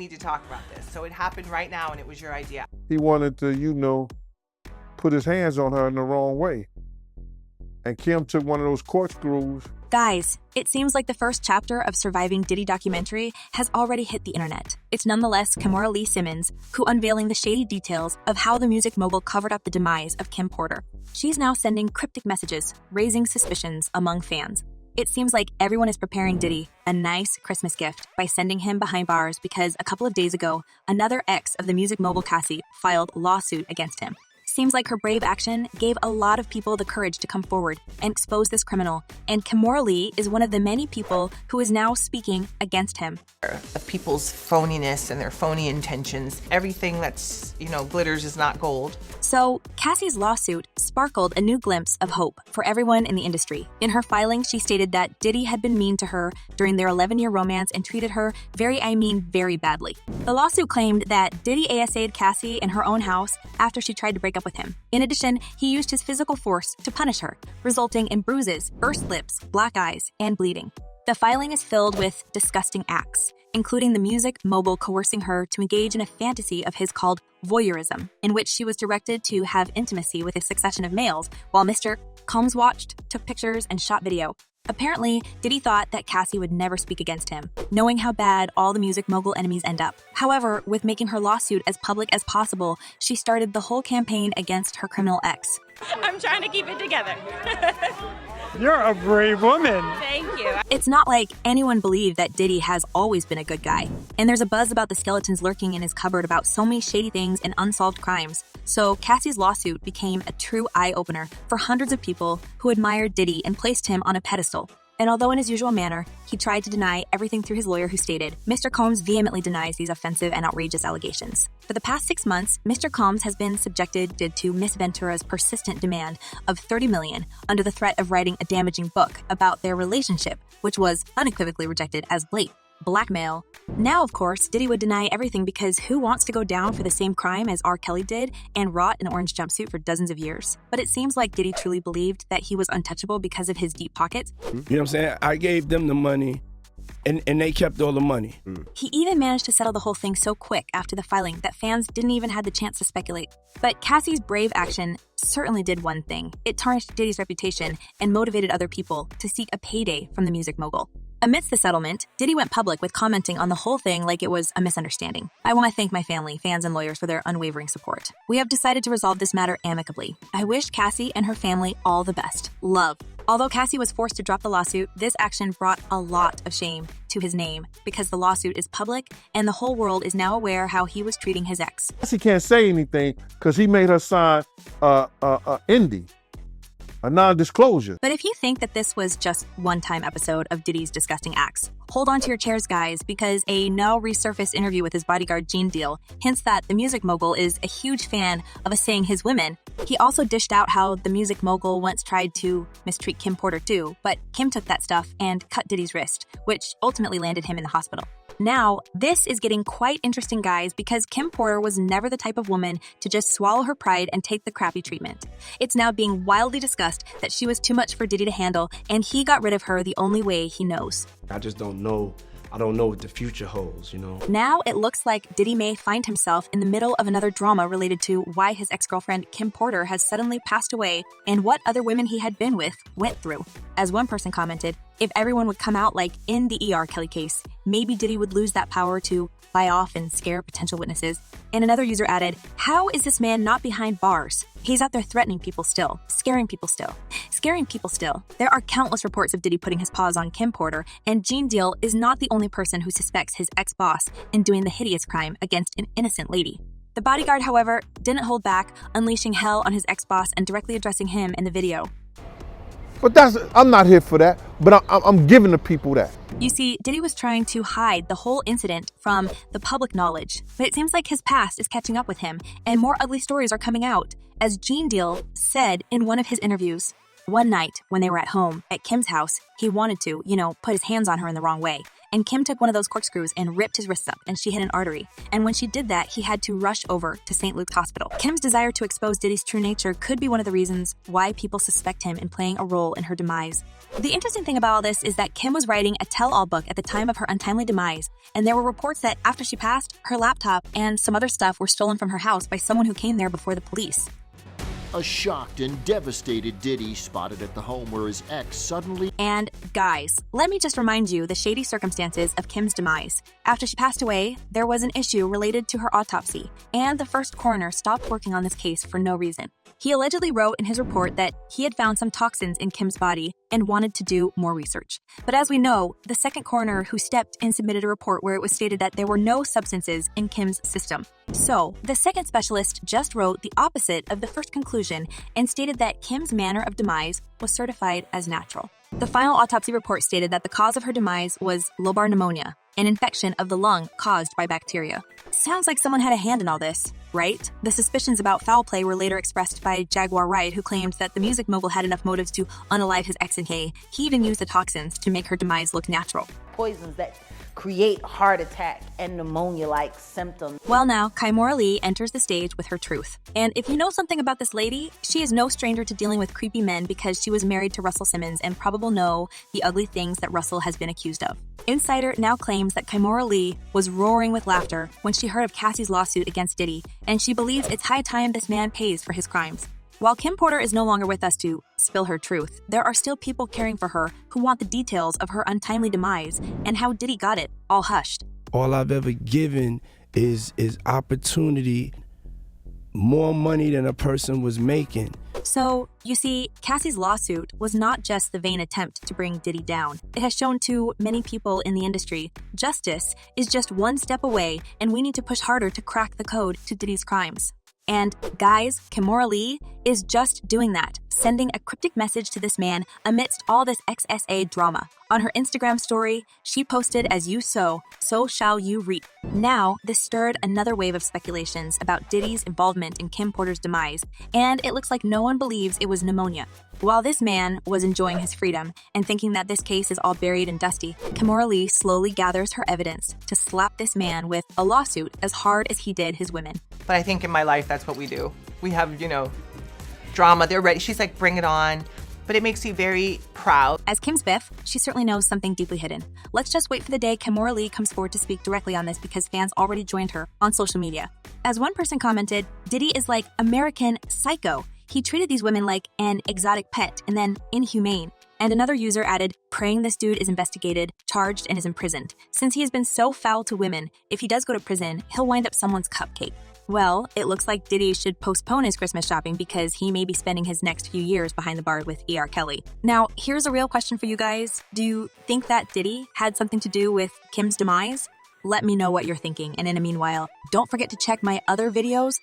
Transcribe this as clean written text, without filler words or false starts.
need to talk about this. So it happened right now and it was your idea. He wanted to, put his hands on her in the wrong way. And Kim took one of those corkscrews. Guys, it seems like the first chapter of Surviving Diddy documentary has already hit the internet. It's nonetheless Kimora Lee Simmons who unveiling the shady details of how the music mogul covered up the demise of Kim Porter. She's now sending cryptic messages, raising suspicions among fans. It seems like everyone is preparing Diddy a nice Christmas gift by sending him behind bars because a couple of days ago, another ex of the music mogul Cassie filed lawsuit against him. Seems like her brave action gave a lot of people the courage to come forward and expose this criminal, and Kimora Lee is one of the many people who is now speaking against him. Of people's phoniness and their phony intentions. Everything that's, glitters is not gold. So, Cassie's lawsuit sparkled a new glimpse of hope for everyone in the industry. In her filing, she stated that Diddy had been mean to her during their 11-year romance and treated her very badly. The lawsuit claimed that Diddy ASA'd Cassie in her own house after she tried to break up with him. In addition, he used his physical force to punish her, resulting in bruises, burst lips, black eyes, and bleeding. The filing is filled with disgusting acts, including the music mogul coercing her to engage in a fantasy of his called voyeurism, in which she was directed to have intimacy with a succession of males, while Mr. Combs watched, took pictures, and shot video. Apparently, Diddy thought that Cassie would never speak against him, knowing how bad all the music mogul enemies end up. However, with making her lawsuit as public as possible, she started the whole campaign against her criminal ex. I'm trying to keep it together. You're a brave woman. Thank you. It's not like anyone believed that Diddy has always been a good guy. And there's a buzz about the skeletons lurking in his cupboard about so many shady things and unsolved crimes. So Cassie's lawsuit became a true eye-opener for hundreds of people who admired Diddy and placed him on a pedestal. And although in his usual manner, he tried to deny everything through his lawyer who stated, Mr. Combs vehemently denies these offensive and outrageous allegations. For the past 6 months, Mr. Combs has been subjected to Miss Ventura's persistent demand of $30 million under the threat of writing a damaging book about their relationship, which was unequivocally rejected as blackmail. Now, of course, Diddy would deny everything because who wants to go down for the same crime as R. Kelly did and rot in an orange jumpsuit for dozens of years? But it seems like Diddy truly believed that he was untouchable because of his deep pockets. You know what I'm saying? I gave them the money and they kept all the money. He even managed to settle the whole thing so quick after the filing that fans didn't even have the chance to speculate. But Cassie's brave action certainly did one thing. It tarnished Diddy's reputation and motivated other people to seek a payday from the music mogul. Amidst the settlement, Diddy went public with commenting on the whole thing like it was a misunderstanding. I want to thank my family, fans, and lawyers for their unwavering support. We have decided to resolve this matter amicably. I wish Cassie and her family all the best. Love. Although Cassie was forced to drop the lawsuit, this action brought a lot of shame to his name because the lawsuit is public and the whole world is now aware how he was treating his ex. Cassie can't say anything because he made her sign ND. A non-disclosure. But if you think that this was just one-time episode of Diddy's disgusting acts, hold on to your chairs, guys, because a now resurfaced interview with his bodyguard Gene Deal hints that the music mogul is a huge fan of assaying his women. He also dished out how the music mogul once tried to mistreat Kim Porter too, but Kim took that stuff and cut Diddy's wrist, which ultimately landed him in the hospital. Now, this is getting quite interesting, guys, because Kim Porter was never the type of woman to just swallow her pride and take the crappy treatment. It's now being wildly discussed that she was too much for Diddy to handle, and he got rid of her the only way he knows. I just don't know. I don't know what the future holds, Now it looks like Diddy may find himself in the middle of another drama related to why his ex-girlfriend Kim Porter has suddenly passed away and what other women he had been with went through. As one person commented, if everyone would come out like in the ER Kelly case, maybe Diddy would lose that power to lie off and scare potential witnesses. And another user added, how is this man not behind bars? He's out there threatening people still, scaring people still. There are countless reports of Diddy putting his paws on Kim Porter, and Gene Deal is not the only person who suspects his ex-boss in doing the hideous crime against an innocent lady. The bodyguard, however, didn't hold back, unleashing hell on his ex-boss and directly addressing him in the video. But I'm not here for that, but I'm giving the people that. You see, Diddy was trying to hide the whole incident from the public knowledge, but it seems like his past is catching up with him, and more ugly stories are coming out. As Gene Deal said in one of his interviews, One night, when they were at home, at Kim's house, he wanted to, put his hands on her in the wrong way. And Kim took one of those corkscrews and ripped his wrists up, and she hit an artery. And when she did that, he had to rush over to St. Luke's Hospital. Kim's desire to expose Diddy's true nature could be one of the reasons why people suspect him in playing a role in her demise. The interesting thing about all this is that Kim was writing a tell-all book at the time of her untimely demise, and there were reports that after she passed, her laptop and some other stuff were stolen from her house by someone who came there before the police. A shocked and devastated Diddy spotted at the home where his ex suddenly... And guys, let me just remind you the shady circumstances of Kim's demise. After she passed away, there was an issue related to her autopsy, and the first coroner stopped working on this case for no reason. He allegedly wrote in his report that he had found some toxins in Kim's body and wanted to do more research. But as we know, the second coroner who stepped in submitted a report where it was stated that there were no substances in Kim's system. So, the second specialist just wrote the opposite of the first conclusion and stated that Kim's manner of demise was certified as natural. The final autopsy report stated that the cause of her demise was lobar pneumonia, an infection of the lung caused by bacteria. Sounds like someone had a hand in all this, right? The suspicions about foul play were later expressed by Jaguar Wright, who claimed that the music mogul had enough motives to unalive his ex and K. He even used the toxins to make her demise look natural. Poisons that create heart attack and pneumonia-like symptoms. Well, now, Kimora Lee enters the stage with her truth. And if you know something about this lady, she is no stranger to dealing with creepy men because she was married to Russell Simmons and probably know the ugly things that Russell has been accused of. Insider now claims that Kimora Lee was roaring with laughter when she heard of Cassie's lawsuit against Diddy, and she believes it's high time this man pays for his crimes. While Kim Porter is no longer with us to spill her truth, there are still people caring for her who want the details of her untimely demise and how Diddy got it all hushed. All I've ever given is opportunity, more money than a person was making. So, you see, Cassie's lawsuit was not just the vain attempt to bring Diddy down. It has shown to many people in the industry, justice is just one step away, and we need to push harder to crack the code to Diddy's crimes. And guys, Kimora Lee is just doing that, sending a cryptic message to this man amidst all this XSA drama. On her Instagram story, she posted, "As you sow, so shall you reap." Now, this stirred another wave of speculations about Diddy's involvement in Kim Porter's demise, and it looks like no one believes it was pneumonia. While this man was enjoying his freedom and thinking that this case is all buried and dusty, Kimora Lee slowly gathers her evidence to slap this man with a lawsuit as hard as he did his women. But I think in my life, that's what we do. We have, drama. They're ready. She's like, bring it on. But it makes you very proud. As Kim's Biff, she certainly knows something deeply hidden. Let's just wait for the day Kimora Lee comes forward to speak directly on this because fans already joined her on social media. As one person commented, Diddy is like American Psycho. He treated these women like an exotic pet and then inhumane. And another user added, praying this dude is investigated, charged, and is imprisoned. Since he has been so foul to women, if he does go to prison, he'll wind up someone's cupcake. Well, it looks like Diddy should postpone his Christmas shopping because he may be spending his next few years behind the bar with E.R. Kelly. Now, here's a real question for you guys. Do you think that Diddy had something to do with Kim's demise? Let me know what you're thinking. And in the meanwhile, don't forget to check my other videos